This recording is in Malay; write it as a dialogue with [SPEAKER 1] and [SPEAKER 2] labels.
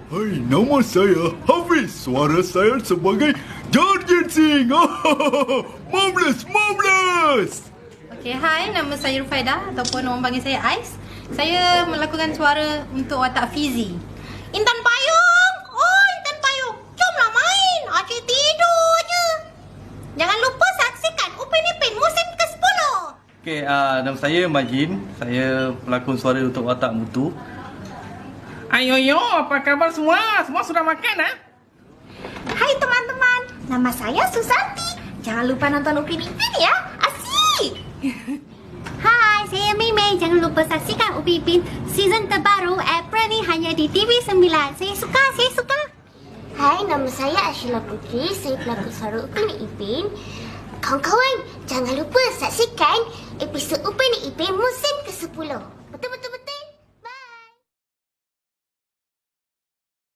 [SPEAKER 1] Hai, nama saya Hafiz. Suara saya sebagai Jarjit Singh. Marvelous.
[SPEAKER 2] Okey, hai, nama saya Rufaida ataupun orang panggil saya Ais. Saya melakukan suara untuk watak Fizi. Intan Payung! Oh, Intan Payung! Jomlah main! Acik tidur je. Jangan lupa saksikan Upin Ipin musim ke-10.
[SPEAKER 3] Okey, nama saya Majin. Saya pelakon suara untuk watak Mutu.
[SPEAKER 4] Ayo, apa kabar semua? Semua sudah makan, ha?
[SPEAKER 5] Hai teman-teman, nama saya Susanti. Jangan lupa nonton Upin Ipin ya, asik. Hai, saya Mei. Jangan lupa saksikan Upin Ipin season terbaru April ni hanya di TV9. Saya suka. Hai, nama saya Ashila Putri. Saya pelakon suara Upin Ipin. Kawan-kawan, jangan lupa saksikan episod Upin Ipin musim ke-10. Betul.